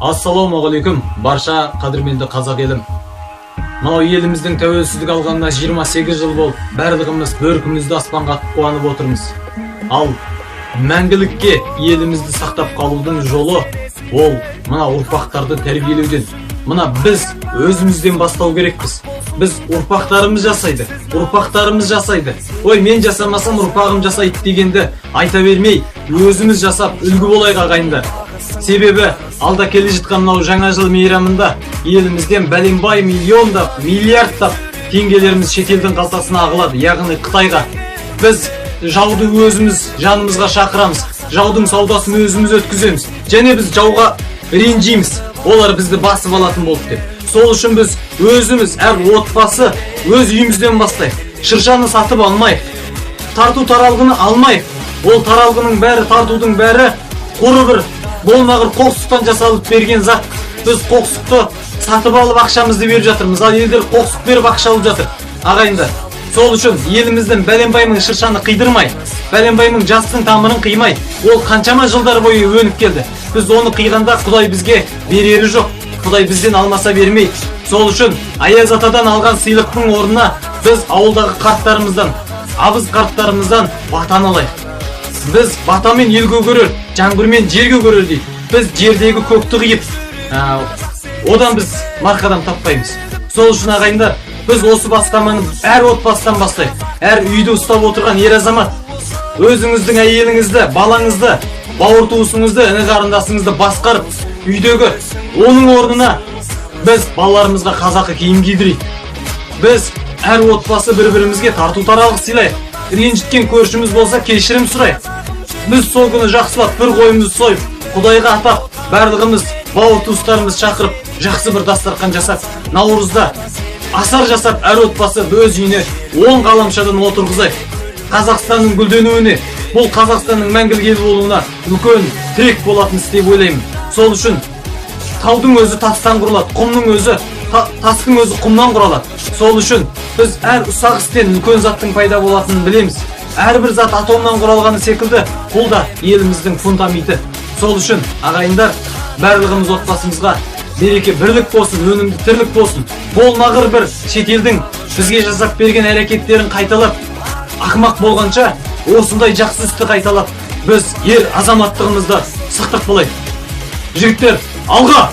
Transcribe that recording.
Ассалаумағалейкум, барша қадірменді қазақ елім. Мынау еліміздің тәуелсіздік алғанына 28 жыл болып, барлығымыз бөркімізді аспанға атып қуанып отырмыз. Ал мәңгілікке елімізді сақтап қалудың жолы ол мына ұрпақтарды тәрбиелеуден. Мына біз өзімізден бастау керекпіз. Біз ұрпақтарымыз жасайды. Ой, мен жасамасам ұрпағым жасайды дегенді айта бермей, өзіміз жасап үлгі болайық ағайындар. Себебі алда келе жатқан мынау жаңа жыл мейрамында елімізден бәленбай миллиондап, миллиардтап теңгелеріміз шетелдің қалтасына ағылады, яғни Қытайға. Біз жауды өзіміз жанымызға шақырамыз, жаудың саудасын өзіміз өткіземіз. Және біз жауға ренжиміз, олар бізді басып алатын болды деп. Сол үшін біз өзіміз, әр отбасы өз үйімізден бастайық. Шыршаны сатып алмайық, тарту таралғыны алмайық. Ол таралғының бәрі, тартудың бәрі құры бір болмағыр қоқсықтан жасалып берген зат. Біз қоқсықты сатып алып ақшамызды беріп жатырмыз, ал елдер қоқсық беріп ақша алып жатыр. Ағайындар, сол үшін еліміздің бәленбаймың шыршаны қидырмай, бәленбаймың жастың тамырын қимай, ол қаншама жылдар бойы өніп келді. Біз оны қиғанда Құдай бізге берері жоқ, Құдай бізден алмаса бермейді. Сол үшін Аяз атадан алған сыйлықтың орнына біз ауылдағы қарттарымыздан, абыз қарттарымыздан батаны алайық. Біз батамен елге көрер, жаңбырмен жерге көрер дейді. Біз жердегі көкті қиып, одан біз марқадан таппаймыз. Сол үшін ағайындар, біз осы бастаманы әр отбасыдан бастайық. Әр үйді ұстап отырған ер азамат, өзіңіздің әйеліңізді, балаңызды, бауыр туысыңызды, іні қарындасыңызды басқарып, үйдегі оның орнына біз балаларымызға қазақы киім кидірейік. Біз әр отбасы бір-бірімізге тарту таралғы сыйлайық. Ренжіткен көршіміз болса кешірім сұрайық. Біз сол күні жақсылап бір қойымызды сойып, Құдайға атап, барлығымыз бауыр туыстарымыз шақырып, жақсы бір дастархан жасап, Наурызда асар жасап, әр отбасы өз үйіне 10 ғаламшадан отырғызайық. Қазақстанның гүлденуіне, бұл Қазақстанның мәңгілік ел болуына үлкен тірек болатын істеп ойлаймын. Сол үшін таудың өзі тастан құралады, құмның өзі тастың өзі құмнан құралады. Сол үшін біз әр ұсақ істен үлкен заттың пайда болатынын білеміз. Әрбір зат атомнан құралғаны секілді, бұл да еліміздің фундаменті. Сол үшін ағайындар, барлығымыз отбасымызға береке бірлік болсын, өнімді тірлік болсын. Болмағыр бір шетелдің бізге жасап берген әрекеттерін қайталап, ақымақ болғанша осындай жақсы істі қайталап, біз ер азаматтығымызды сақтап болайық. Жігіттер, алға!